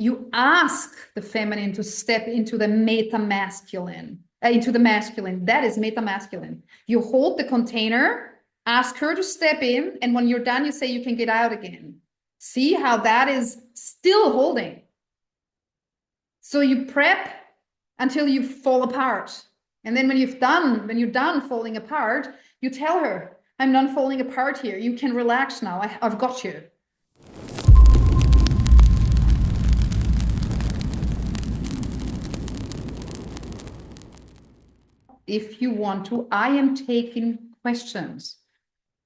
you ask the feminine to step into the metamasculine, into the masculine. That is metamasculine. You hold the container, ask her to step in, and when you're done, you say you can get out again. See how that is still holding. So you prep until you fall apart. And then when you're done falling apart, you tell her, I'm done falling apart here. You can relax now. I've got you. If you want to, I am taking questions.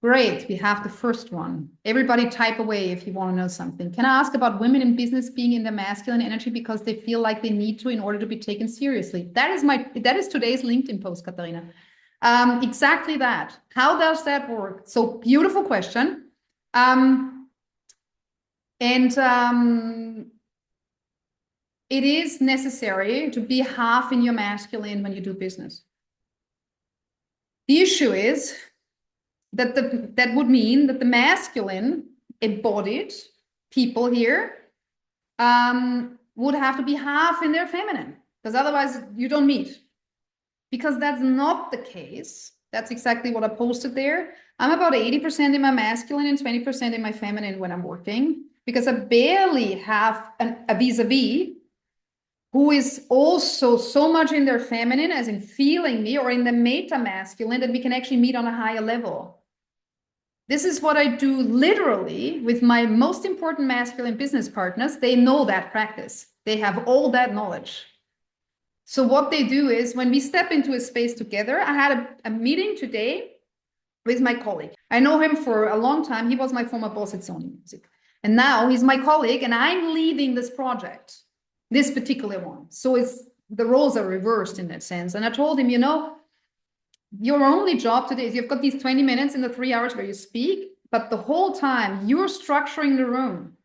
Great, we have the first one. Everybody type away if you want to know something. Can I ask about women in business being in their masculine energy because they feel like they need to in order to be taken seriously? That is today's LinkedIn post, Katerina. Exactly that. How does that work? So beautiful question. It is necessary to be half in your masculine when you do business. The issue is that that would mean that the masculine embodied people here would have to be half in their feminine, because otherwise you don't meet. Because that's not the case. That's exactly what I posted there. I'm about 80% in my masculine and 20% in my feminine when I'm working, because I barely have a vis-a-vis who is also so much in their feminine, as in feeling me, or in the meta-masculine, that we can actually meet on a higher level. This is what I do literally with my most important masculine business partners. They know that practice. They have all that knowledge. So what they do is, when we step into a space together, I had a meeting today with my colleague. I know him for a long time. He was my former boss at Sony Music. And now he's my colleague, and I'm leading this project. This particular one. So the roles are reversed in that sense. And I told him, your only job today is you've got these 20 minutes in the 3 hours where you speak, but the whole time you're structuring the room.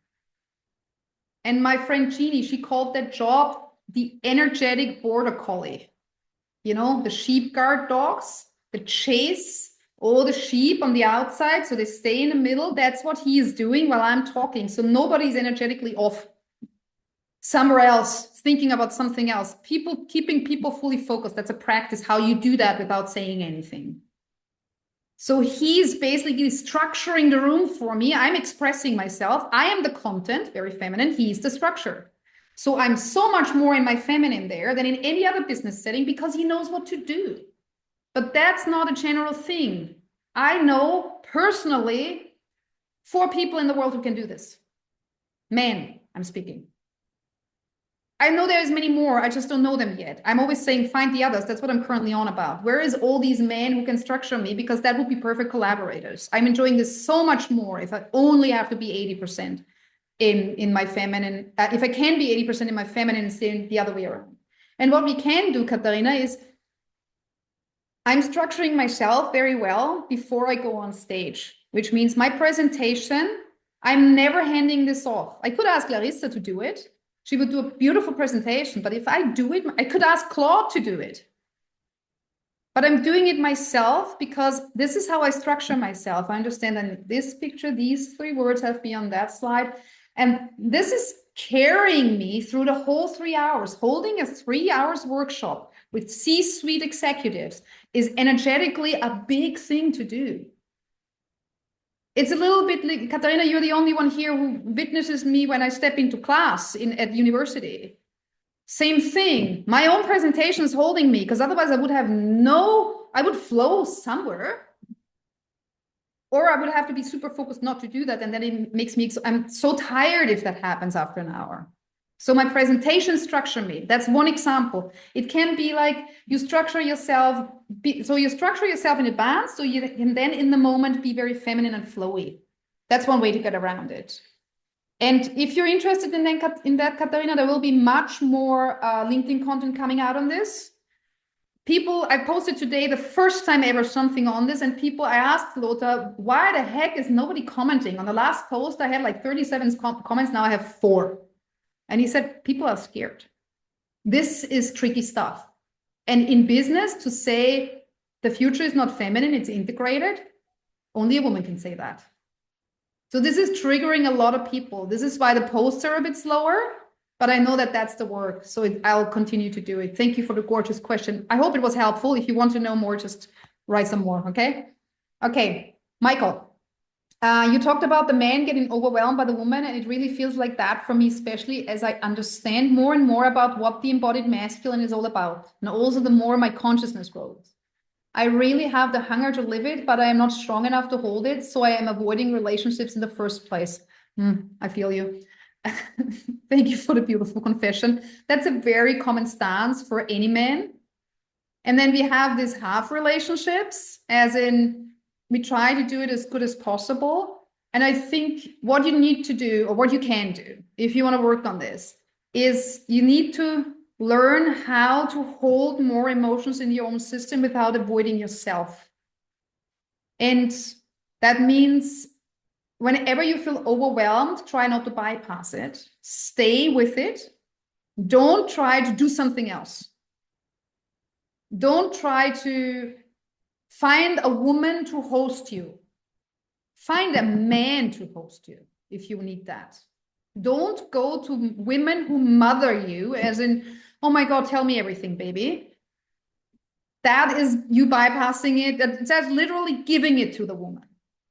And my friend Jeannie, she called that job the energetic border collie. The sheep guard dogs that chase all the sheep on the outside, so they stay in the middle. That's what he is doing while I'm talking. So nobody's energetically off somewhere else, thinking about something else. Keeping people fully focused. That's a practice, how you do that without saying anything. So he's basically structuring the room for me. I'm expressing myself. I am the content, very feminine. He's the structure. So I'm so much more in my feminine there than in any other business setting, because he knows what to do. But that's not a general thing. I know personally 4 people in the world who can do this. Men, I'm speaking. I know there's many more. I just don't know them yet. I'm always saying, find the others. That's what I'm currently on about. Where is all these men who can structure me? Because that would be perfect collaborators. I'm enjoying this so much more if I only have to be 80% in my feminine. If I can be 80% in my feminine instead of the other way around. And what we can do, Katerina, is I'm structuring myself very well before I go on stage, which means my presentation, I'm never handing this off. I could ask Larissa to do it. She would do a beautiful presentation, but if I do it, I could ask Claude to do it. But I'm doing it myself because this is how I structure myself. I understand that in this picture, these 3 words have to be on that slide. And this is carrying me through the whole 3 hours. Holding a 3 hours workshop with C-suite executives is energetically a big thing to do. It's a little bit like, Katerina, you're the only one here who witnesses me when I step into class at university. Same thing. My own presentation is holding me, because otherwise I would flow somewhere. Or I would have to be super focused not to do that. And then it makes me, I'm so tired if that happens after an hour. So my presentation structure me. That's one example. It can be like you structure yourself. So you structure yourself in advance, so you can then in the moment be very feminine and flowy. That's one way to get around it. And if you're interested in that, Katerina, there will be much more LinkedIn content coming out on this. I posted today the first time ever something on this, and I asked Lothar, why the heck is nobody commenting? On the last post, I had like 37 comments. Now I have 4. And he said, people are scared. This is tricky stuff. And in business, to say the future is not feminine, it's integrated, only a woman can say that. So this is triggering a lot of people. This is why the posts are a bit slower, but I know that that's the work. So I'll continue to do it. Thank you for the gorgeous question. I hope it was helpful. If you want to know more, just write some more. Okay. Okay. Michael, you talked about the man getting overwhelmed by the woman, and it really feels like that for me, especially as I understand more and more about what the embodied masculine is all about. And also the more my consciousness grows. I really have the hunger to live it, but I am not strong enough to hold it. So I am avoiding relationships in the first place. I feel you. Thank you for the beautiful confession. That's a very common stance for any man. And then we have these half relationships, as in we try to do it as good as possible. And I think what you need to do, or what you can do, if you want to work on this, is you need to learn how to hold more emotions in your own system without avoiding yourself. And that means whenever you feel overwhelmed, try not to bypass it. Stay with it. Don't try to do something else. Don't try to find a woman to host you. Find a man to host you if you need that. Don't go to women who mother you, as in, oh my God, tell me everything, baby. That is you bypassing it. That's literally giving it to the woman.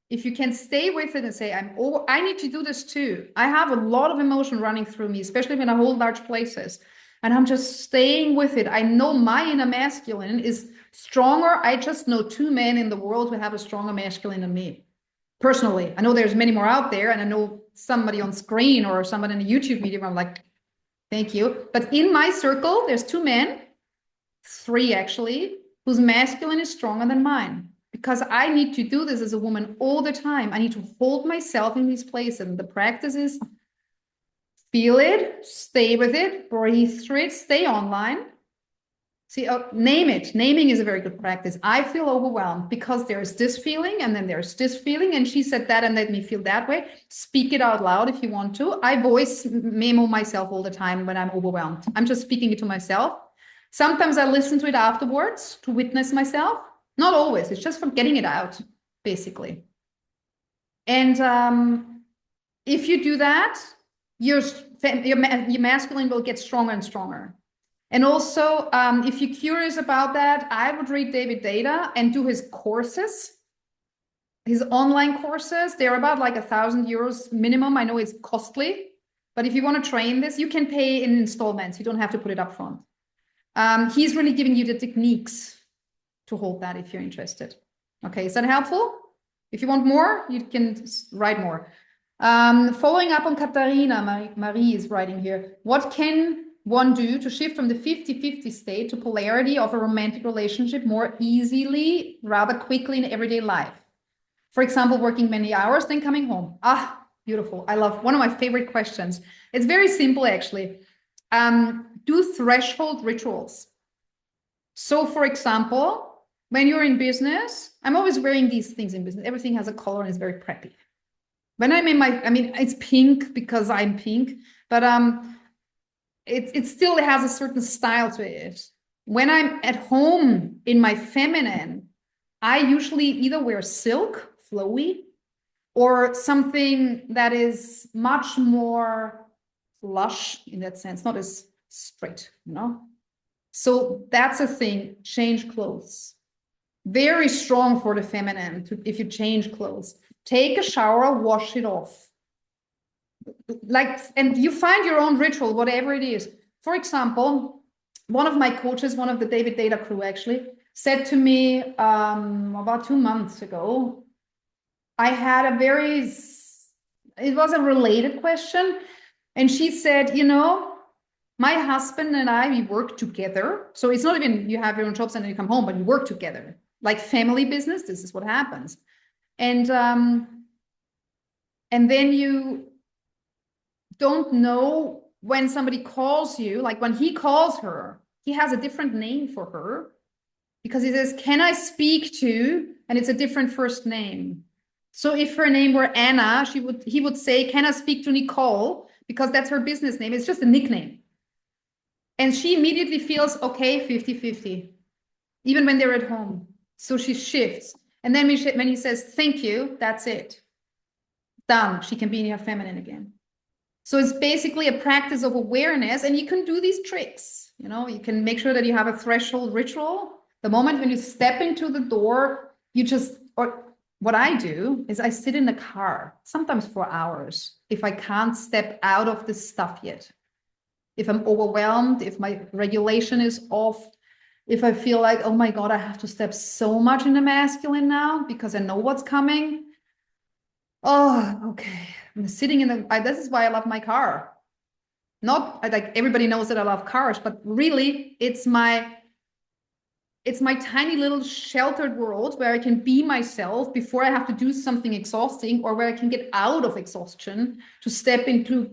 If you can stay with it and say, I need to do this too. I have a lot of emotion running through me, especially when I hold large places. And I'm just staying with it. I know my inner masculine is stronger. I just know 2 men in the world who have a stronger masculine than me. Personally, I know there's many more out there, and I know somebody on screen or somebody in a YouTube video. I'm like, thank you. But in my circle, there's 2 men, 3 actually, whose masculine is stronger than mine. Because I need to do this as a woman all the time. I need to hold myself in these places. And the practice is feel it, stay with it, breathe through it, stay online. See, name it. Naming is a very good practice. I feel overwhelmed because there's this feeling, and then there's this feeling, and she said that and made me feel that way. Speak it out loud if you want to. I voice memo myself all the time when I'm overwhelmed. I'm just speaking it to myself. Sometimes I listen to it afterwards to witness myself. Not always. It's just from getting it out, basically. And if you do that, your masculine will get stronger and stronger. And also, if you're curious about that, I would read David Deida and do his courses, his online courses. They're about like €1,000 minimum. I know it's costly, but if you want to train this, you can pay in installments. You don't have to put it up front. He's really giving you the techniques to hold that if you're interested. Okay, is that helpful? If you want more, you can write more. Following up on Katerina, Marie is writing here. What can one do to shift from the 50-50 state to polarity of a romantic relationship more easily, rather quickly in everyday life? For example, working many hours, then coming home. Beautiful. I love one of my favorite questions. It's very simple, actually. Do threshold rituals. So, for example, when you're in business, I'm always wearing these things in business. Everything has a color and it's very preppy. When I'm in it's pink because I'm pink, but it still has a certain style to it. When I'm at home in my feminine, I usually either wear silk, flowy, or something that is much more lush in that sense, not as straight, So that's a thing, change clothes. Very strong for the feminine if you change clothes. Take a shower, wash it off. And you find your own ritual, whatever it is. For example, one of my coaches, one of the David Deida crew actually, said to me about 2 months ago, I had it was a related question. And she said, my husband and I, we work together. So it's not even you have your own jobs and then you come home, but you work together. Like family business, this is what happens. And then you don't know when somebody calls you, like when he calls her, he has a different name for her because he says, can I speak to, and it's a different first name. So if her name were Anna, he would say, can I speak to Nicole? Because that's her business name. It's just a nickname. And she immediately feels, okay, 50-50, even when they're at home. So she shifts. And then when he says, thank you, that's it. Done. She can be in her feminine again. So it's basically a practice of awareness, and you can do these tricks. You know, you can make sure that you have a threshold ritual. The moment when you step into the door, you just, or what I do is I sit in the car, sometimes for hours, if I can't step out of this stuff yet. If I'm overwhelmed, if my regulation is off, if I feel like, oh my God, I have to step so much in the masculine now because I know what's coming. Oh, okay. I'm sitting in this is why I love my car. Not like everybody knows that I love cars, but really it's my tiny little sheltered world where I can be myself before I have to do something exhausting, or where I can get out of exhaustion to step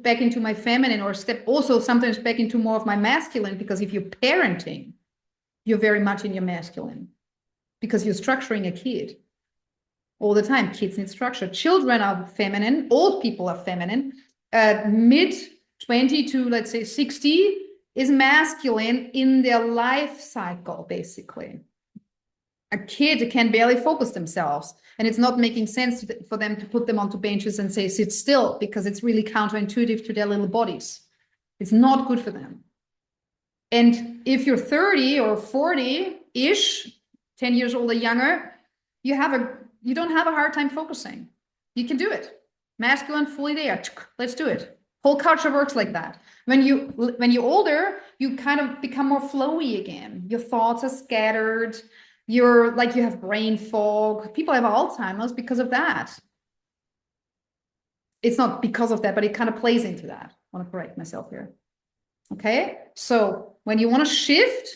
back into my feminine, or step also sometimes back into more of my masculine. Because if you're parenting, you're very much in your masculine because you're structuring a kid all the time. Kids need structure. Children are feminine. Old people are feminine. Mid 20 to let's say 60 is masculine in their life cycle, basically. A kid can barely focus themselves, and it's not making sense for them to put them onto benches and say, sit still, because it's really counterintuitive to their little bodies. It's not good for them. And if you're 30 or 40-ish, 10 years old or younger, you don't have a hard time focusing. You can do it. Masculine, fully there. Let's do it. Whole culture works like that. When you're older, you kind of become more flowy again. Your thoughts are scattered. You have brain fog. People have Alzheimer's because of that. It's not because of that, but it kind of plays into that. I want to correct myself here. Okay. So when you want to shift,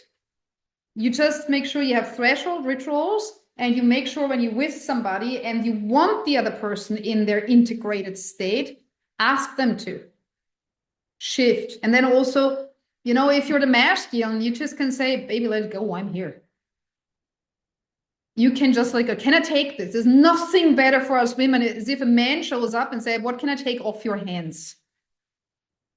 you just make sure you have threshold rituals, and you make sure when you're with somebody and you want the other person in their integrated state, ask them to shift. And then also, if you're the masculine, you just can say, baby, let it go. I'm here. You can just can I take this? There's nothing better for us women is if a man shows up and say, what can I take off your hands?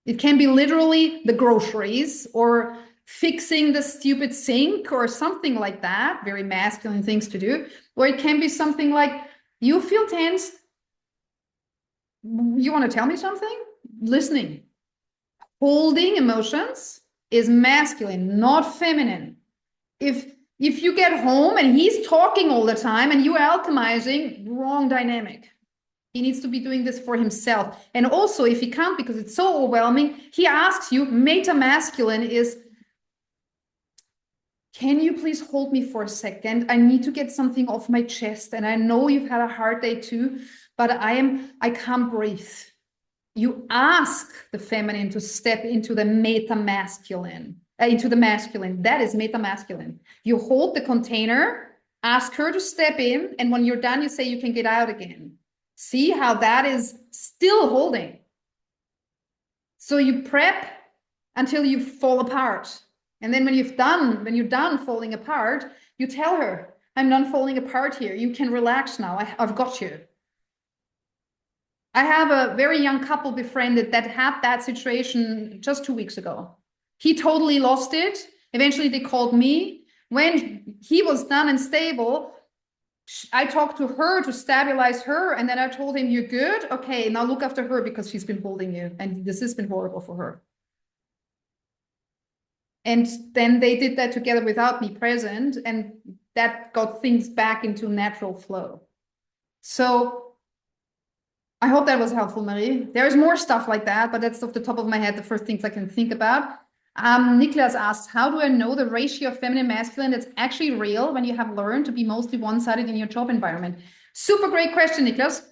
It can be literally the groceries or fixing the stupid sink or something like that. Very masculine things to do. Or it can be something like, you feel tense. You want to tell me something? Listening. Holding emotions is masculine, not feminine. If you get home and he's talking all the time and you are alchemizing, wrong dynamic. He needs to be doing this for himself. And also, if he can't because it's so overwhelming, he asks you, metamasculine is, can you please hold me for a second? I need to get something off my chest. And I know you've had a hard day too, but I can't breathe. You ask the feminine to step into the metamasculine, into the masculine. That is metamasculine. You hold the container, ask her to step in, and when you're done, you say you can get out again. See how that is still holding. So you prep until you fall apart. And then when you're done falling apart, you tell her, I'm done falling apart here. You can relax now. I've got you. I have a very young couple befriended that had that situation just 2 weeks ago. He totally lost it. Eventually they called me. When he was done and stable, I talked to her to stabilize her. And then I told him, you're good. Okay, now look after her because she's been holding you. And this has been horrible for her. And then they did that together without me present. And that got things back into natural flow. So I hope that was helpful, Marie. There's more stuff like that, but that's off the top of my head, the first things I can think about. Niklas asks, how do I know the ratio of feminine masculine that's actually real when you have learned to be mostly one-sided in your job environment? Super great question, Niklas.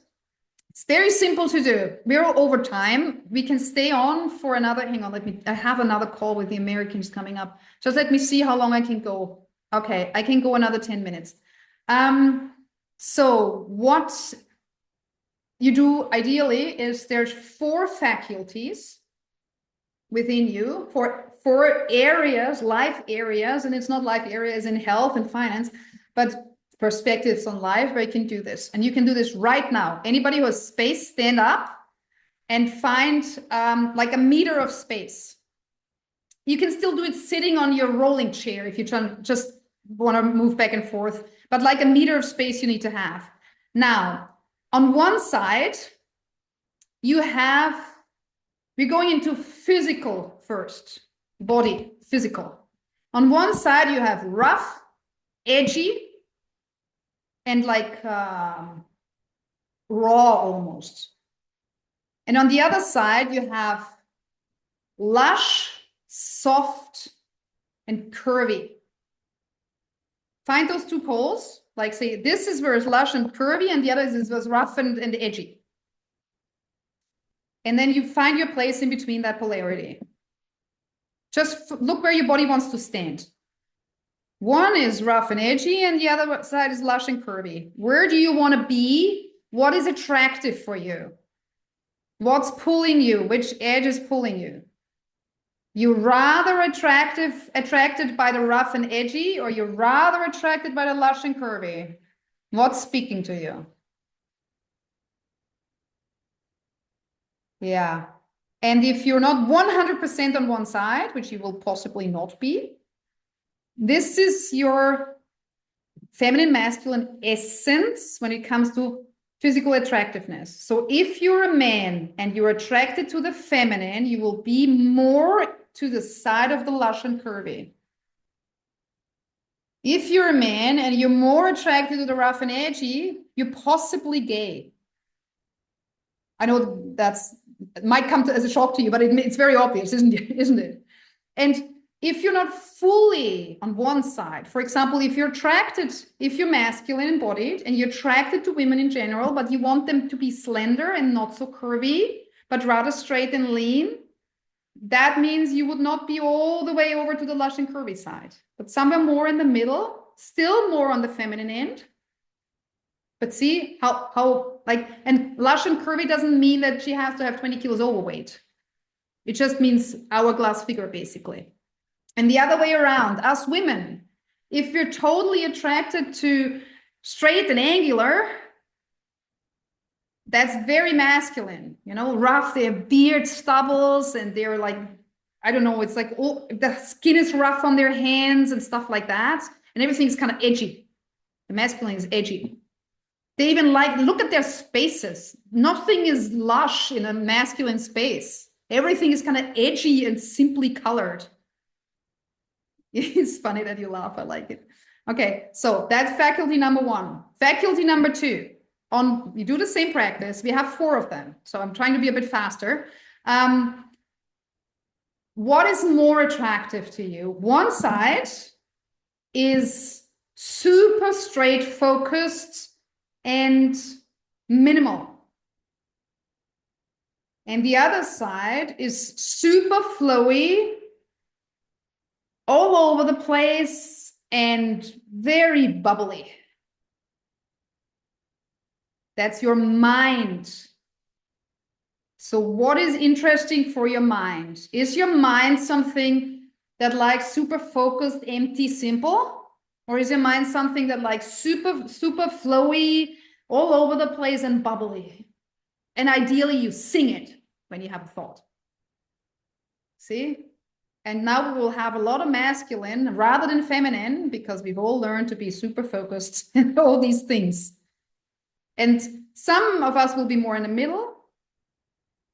It's very simple to do. We're over time. We can stay on for another, hang on, I have another call with the Americans coming up. Just let me see how long I can go. Okay, I can go another 10 minutes. So what you do ideally is there's 4 faculties within you for 4 areas, life areas, and it's not life areas in health and finance, but perspectives on life where you can do this. And you can do this right now. Anybody who has space, stand up and find like a meter of space. You can still do it sitting on your rolling chair if you just want to move back and forth, but like a meter of space you need to have. Now, on one side, you have We're going into physical first, body, physical. On one side, you have rough, edgy, and like raw almost. And on the other side, you have lush, soft, and curvy. Find those two poles. Like say, this is where it's lush and curvy, and the other is was rough and edgy. And then you find your place in between that polarity. Just look where your body wants to stand. One is rough and edgy, and the other side is lush and curvy. Where do you want to be? What is attractive for you? What's pulling you? Which edge is pulling you? You're rather attracted by the rough and edgy, or you're rather attracted by the lush and curvy? What's speaking to you? Yeah. And if you're not 100% on one side, which you will possibly not be, this is your feminine masculine essence when it comes to physical attractiveness. So if you're a man and you're attracted to the feminine, you will be more to the side of the lush and curvy. If you're a man and you're more attracted to the rough and edgy, you're possibly gay. I know it might come as a shock to you, but it's very obvious, isn't it? And if you're not fully on one side, for example, if you're masculine embodied and you're attracted to women in general, but you want them to be slender and not so curvy, but rather straight and lean, that means you would not be all the way over to the lush and curvy side, but somewhere more in the middle, still more on the feminine end. But see how and lush and curvy doesn't mean that she has to have 20 kilos overweight. It just means hourglass figure, basically. And the other way around, us women, if you're totally attracted to straight and angular, that's very masculine, rough. They have beard stubbles and they're like, I don't know, it's like the skin is rough on their hands and stuff like that. And everything's kind of edgy. The masculine is edgy. They even look at their spaces. Nothing is lush in a masculine space. Everything is kind of edgy and simply colored. It's funny that you laugh. I like it. Okay, so that's faculty number one. Faculty number two. You do the same practice. We have 4 of them. So I'm trying to be a bit faster. What is more attractive to you? One side is super straight focused and minimal. And the other side is super flowy, all over the place, and very bubbly. That's your mind. So what is interesting for your mind? Is your mind something that likes super focused, empty, simple? Or is your mind something that likes super, super flowy, all over the place and bubbly? And ideally you sing it when you have a thought. See? And now we will have a lot of masculine rather than feminine, because we've all learned to be super focused and all these things. And some of us will be more in the middle,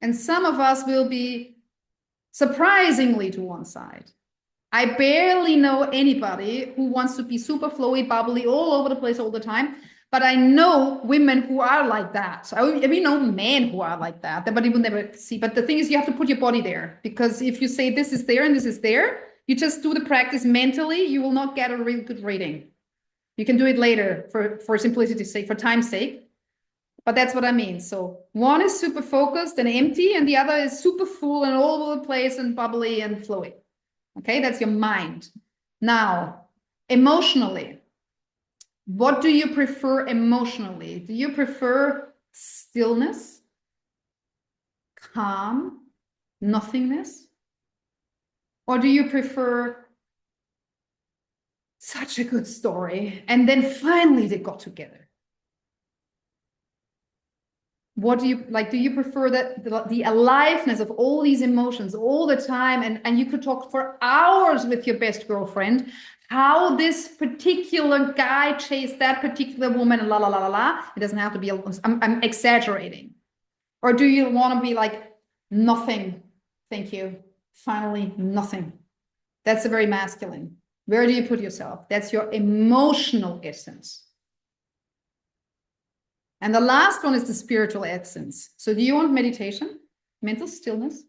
and some of us will be surprisingly to one side. I barely know anybody who wants to be super flowy, bubbly, all over the place all the time. But I know women who are like that. We know men who are like that, but you will never see. But the thing is, you have to put your body there, because if you say this is there and this is there, you just do the practice mentally, you will not get a real good reading. You can do it later for simplicity's sake, for time's sake. But that's what I mean. So one is super focused and empty, and the other is super full and all over the place and bubbly and flowy. Okay, that's your mind. Now, emotionally, what do you prefer emotionally? Do you prefer stillness, calm, nothingness? Or do you prefer such a good story, and then finally they got together? What do you like? Do you prefer that the aliveness of all these emotions all the time? And you could talk for hours with your best girlfriend, how this particular guy chased that particular woman, and la la la la la. It doesn't have to be, I'm exaggerating. Or do you want to be like nothing, Thank you. Finally, nothing. That's a very masculine. Where do you put yourself? That's your emotional essence. And the last one is the spiritual essence. So do you want meditation, mental stillness,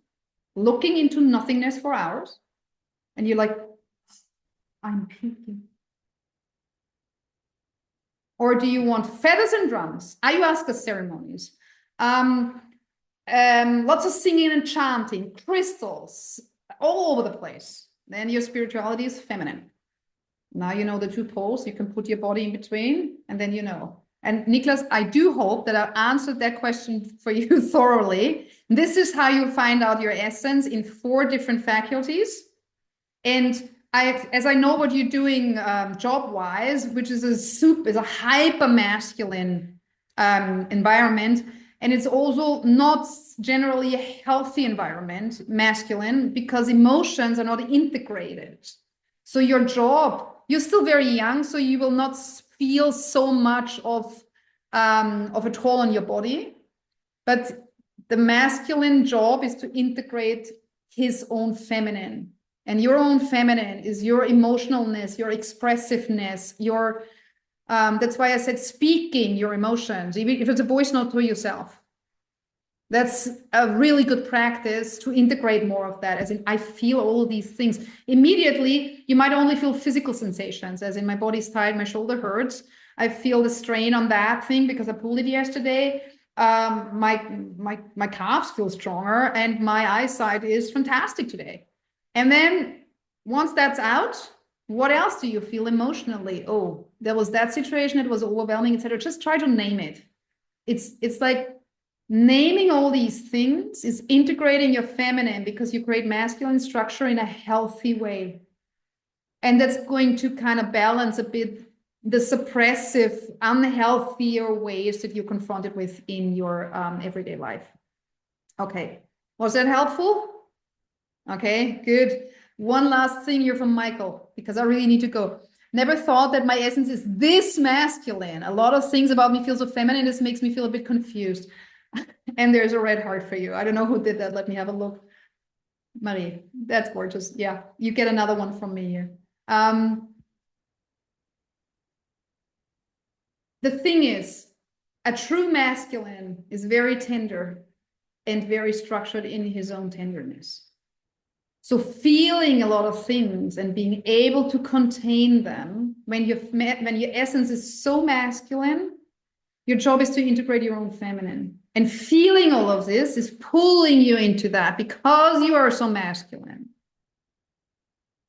looking into nothingness for hours? And you're like, I'm peaking. Or do you want feathers and drums, ayahuasca ceremonies, lots of singing and chanting, crystals, all over the place? Then your spirituality is feminine. Now you know the two poles. You can put your body in between, and then you know. And Niklas, I do hope that I've answered that question for you thoroughly. This is how you find out your essence in 4 different faculties. And as I know what you're doing job-wise, which is a hyper masculine environment, and it's also not generally a healthy environment, masculine, because emotions are not integrated. So your job, you're still very young, so you will not feel so much of a toll on your body. But the masculine job is to integrate his own feminine. And your own feminine is your emotionalness, your expressiveness, your that's why I said speaking your emotions, even if it's a voice note to yourself. That's a really good practice to integrate more of that, as in I feel all these things. Immediately, you might only feel physical sensations, as in my body's tight, my shoulder hurts. I feel the strain on that thing because I pulled it yesterday. My calves feel stronger and my eyesight is fantastic today. And then once that's out, what else do you feel emotionally? Oh, there was that situation, it was overwhelming, etc. Just try to name it. It's like naming all these things is integrating your feminine, because you create masculine structure in a healthy way. And that's going to kind of balance a bit the suppressive, unhealthier ways that you're confronted with in your everyday life. Okay, was that helpful? Okay, good. One last thing here from Michael, because I really need to go. Never thought that my essence is this masculine. A lot of things about me feel so feminine. This makes me feel a bit confused. And there's a red heart for you. I don't know who did that. Let me have a look. Marie, that's gorgeous. Yeah, you get another one from me here. The thing is, a true masculine is very tender and very structured in his own tenderness. So feeling a lot of things and being able to contain them, when your essence is so masculine, your job is to integrate your own feminine. And feeling all of this is pulling you into that because you are so masculine.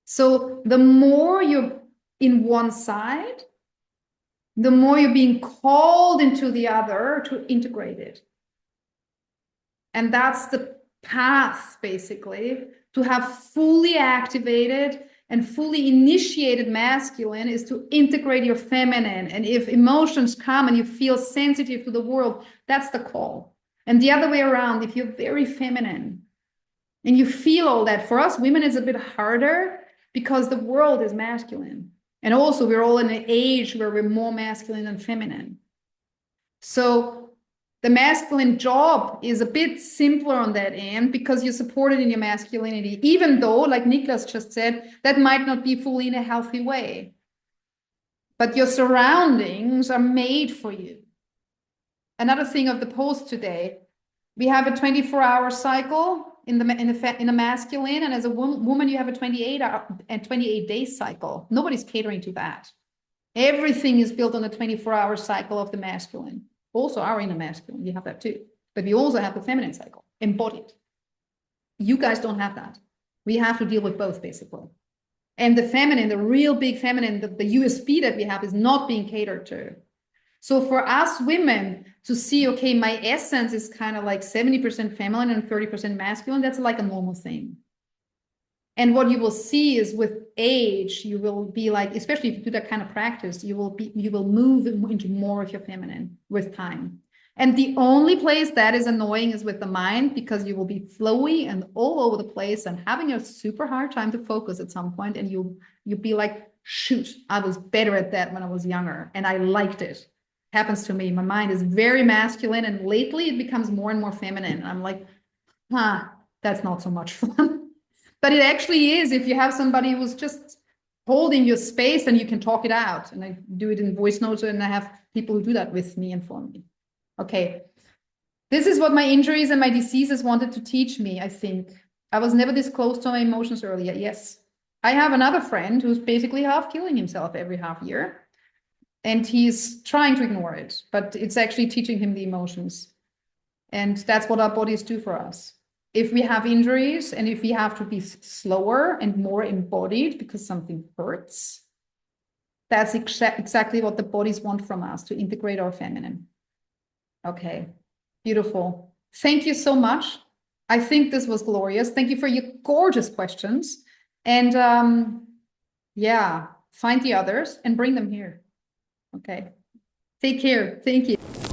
So the more you're in one side, the more you're being called into the other to integrate it. And that's the path, basically, to have fully activated and fully initiated masculine is to integrate your feminine. And if emotions come and you feel sensitive to the world, that's the call. And the other way around, if you're very feminine and you feel all that, for us women, it's a bit harder because the world is masculine. And also we're all in an age where we're more masculine than feminine. So the masculine job is a bit simpler on that end because you're supported in your masculinity, even though, like Niklas just said, that might not be fully in a healthy way. But your surroundings are made for you. Another thing of the post today, we have a 24-hour cycle in the masculine, and as a woman, you have a 28-day cycle. Nobody's catering to that. Everything is built on the 24-hour cycle of the masculine. Also our inner masculine, you have that too. But we also have the feminine cycle, embodied. You guys don't have that. We have to deal with both, basically. And the feminine, the real big feminine, the USP that we have is not being catered to. So for us women to see, okay, my essence is kind of like 70% feminine and 30% masculine, that's like a normal thing. And what you will see is with age, you will be like, especially if you do that kind of practice, you will move into more of your feminine with time. And the only place that is annoying is with the mind, because you will be flowy and all over the place and having a super hard time to focus at some point. And you'll be like, shoot, I was better at that when I was younger and I liked it. Happens to me. My mind is very masculine and lately it becomes more and more feminine. And I'm like, huh. That's not so much fun. But it actually is if you have somebody who's just holding your space and you can talk it out. And I do it in voice notes, and I have people who do that with me and for me. Okay. This is what my injuries and my diseases wanted to teach me, I think. I was never this close to my emotions earlier. Yes. I have another friend who's basically half killing himself every half year. And he's trying to ignore it, but it's actually teaching him the emotions. And that's what our bodies do for us. If we have injuries and if we have to be slower and more embodied because something hurts, that's exactly what the bodies want from us, to integrate our feminine. Okay, beautiful. Thank you so much. I think this was glorious. Thank you for your gorgeous questions. And yeah, find the others and bring them here. Okay, take care. Thank you.